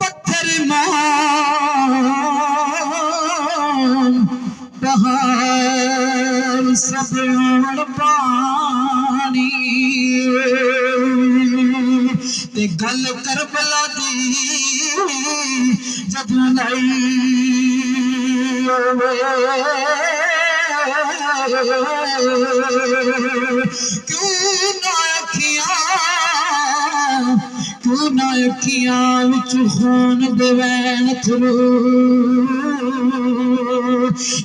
पत्थर मान बहार सबड़ पानी ते गल करबला दी जब लाई क्यों ना अखियां विच खून दे वैन थरू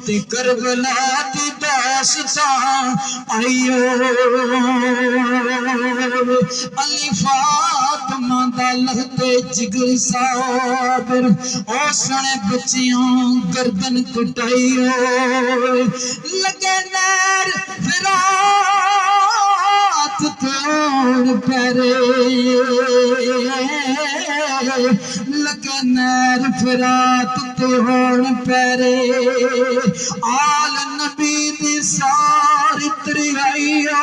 ते करबला दी दास्तां आईओ अली फातिमा दा लहते जिगर साबर ओ सने बच्चियों गर्दन कटाईओ लगे नैर फिरात तोड़ पैरे लगे नैर फिरात तोड़ पैरे आल नबी दी सारी तरियाईओ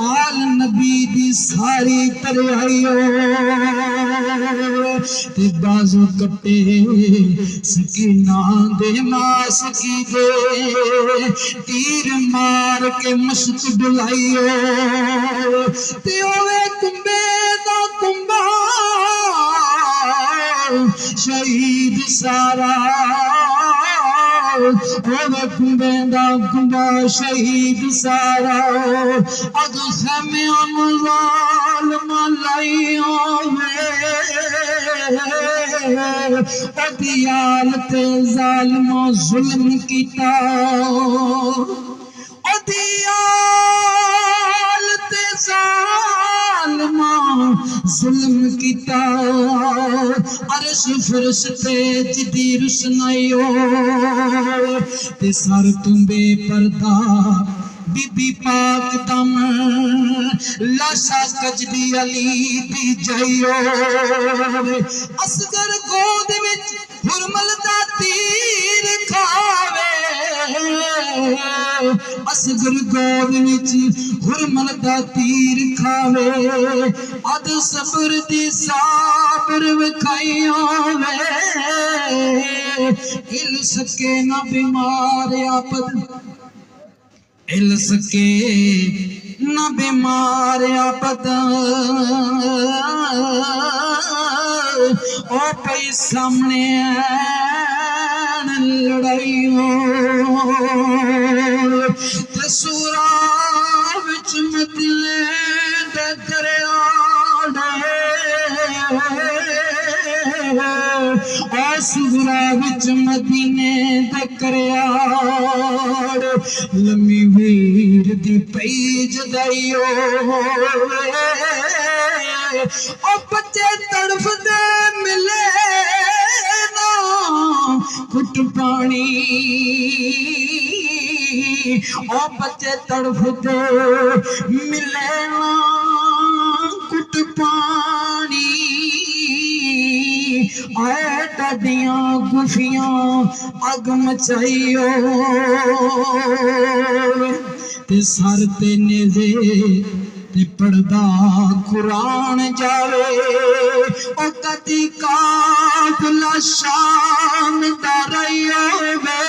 आल नबी दी सारी तरियाईओ ते बाजू कटे सकीना दे मास की दे तीर मार के मश्क डुलाईओ ते ओवे कुंबे दा कुंबा शहीद सारा ओवे कुंबे दा कुंबा शहीद सारा अग खैमियां ज़ालिमा लाईओ दियाल ते ज़ालिमा जुल्म कीता दियाल ते ज़ालिमा जुल्म कीता अर्श फर्श ते जिदी रुसनाईओ ते सर तुम्बे पर्दा बीबी पाक दम लाशा कजदी अली दी जाइयो असगर गोद विच हुरमल दा तीर खावे असगर गोद विच हुरमल दा तीर खावे अद सबर दी साबर विखाइयो वे हिल सके ना बीमार आपद हिल सके न बीमार आपद ओ पई सामने लड़ाइयों ते सूरा विच मदले दे दरिया सूरा विच मदीने दे करयाड़ लम्मी वीर दी पई जदाईओ ओ बच्चे तड़फदे मिले ना घुट पानी ओ बच्चे तड़फदे मिले ना घुट पानी आए डडियां गुफियां अग मचाइयो ते सर ते नेज़े ते पढ़दा कुरान जावे ओ कदी काफिला शाम दा रहियो वे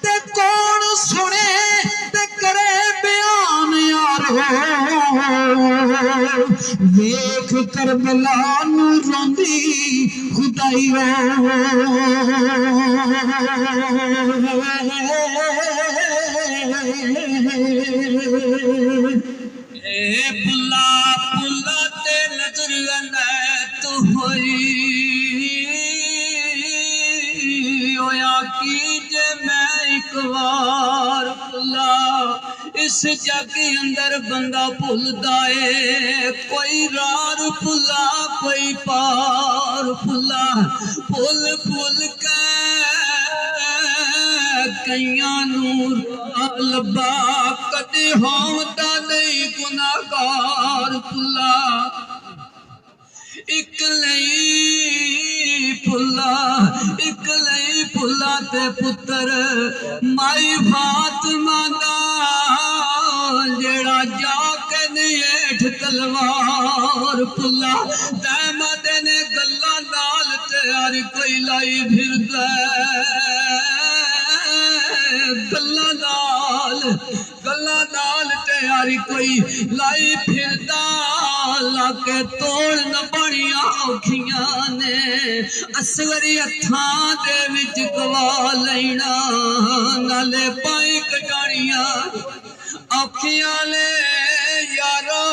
ते कौन सुने ते करे बयान यार वेख करबला नू रोंदी खुदाईओ पुला पुला ते नजर अनैत होई होया की जे मैं एक बार पुला इस जग अंदर बंदा भुलदा है कोई रार भुला कोई पार भुला भुल भुल के कईयां नूर लबा कदे होंदा नहीं गुनाहगार भुला एक नहीं भुला इकलई भुला ते पुत्र माई फातिमा दा जेड़ा जाके नेठ तलवार भुला तैमद ने गल्ला नाल ते हर कोई लाई फिरदा गल्ला नाल ते हर कोई लाई फिरदा लाके तोड़ न बड़िया औखियां ने असगरी हत्थां दे विच गवा लेना नाले पाई कटाणियां औखियां ने यारो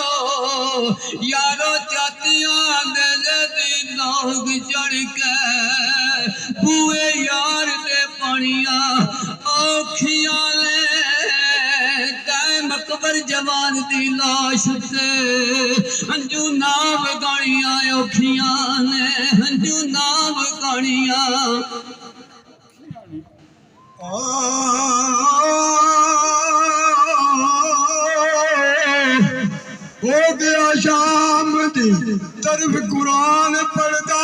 यारो जातियां दे दी नौग चढ़ के बुए यार दे पानियां औखियां ने मकबर जवान दी लाश ते हंजू नाम गाड़ियां औखियां ने हंजू नाम गाड़ियां हो गया शाम दी तरफ कुरान पढ़दा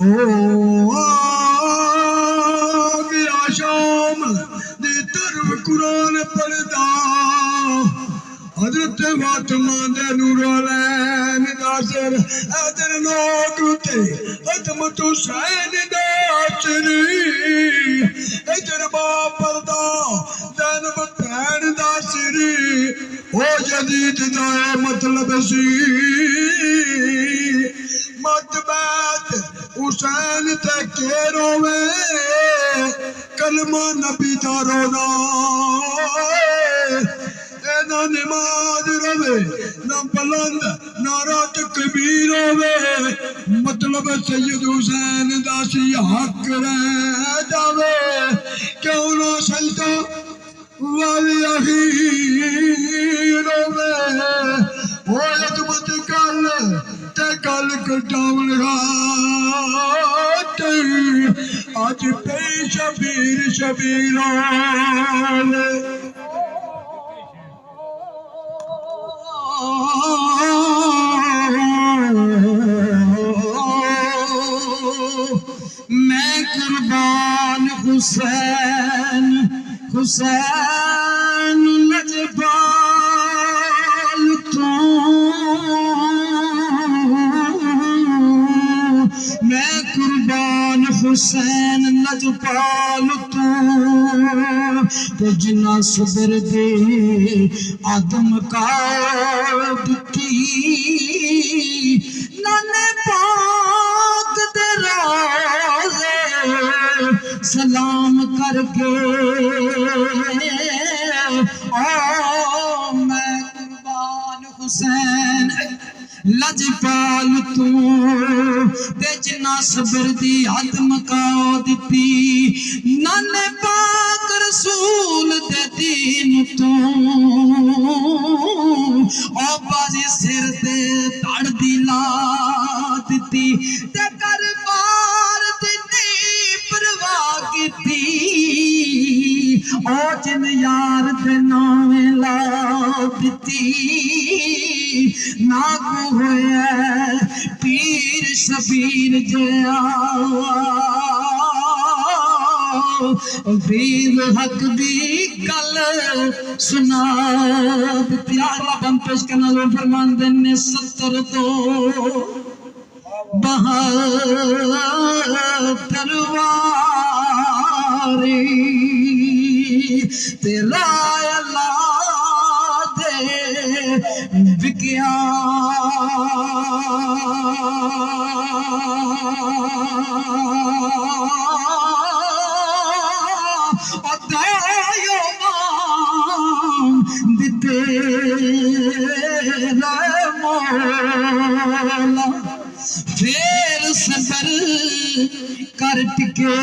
ओ गया शाम दी तरफ कुरान पढ़दा हजरत फातिमा दे नूरलैन दा सिर इधर नोक ते अजमत हुसैन दे अचरी इधर बाप पर्दा ज़ैनब भैन दा सिरी ओ यजीद दा मतलब सी मत बैत हुसैन ते के रोवे कलमा नबी दा रोना ना नमाज रोवे ना बुलंद नारा तकबीर रोवे मतलब सैयद हुसैन दा सी हक रह जावे क्यों ना सजदा वाली अही रोवे ओ अजमत गल ते गल कटावन आज पे शबीर शबीर मैं कुर्बान हुसैन हुसैन लजपाल तू मैं कुर्बान हुसैन लजपाल तू ते जिन्ना सबर दे आदम का दुखी नाने पाक दे रोज़े सलाम करके ओ मैं कुर्बान हुसैन लजपाल तू ते जिन्ना सबर दी आदम का दिती नाने पाक रसूल दे दीन तू ओ बाजी सिर ते धड़ दी ला दिती ते कर बार दी परवाह कीती ओ जिन यार दे नावे ला दिती ना को होया पीर शबीर जया वीर हक दी गल सुना प्यारा बम पेश करना लो फरमांदे ने 70 तो तरवारी तेरा अल्लाह दे विकिया मौला फिर सबर कर टिके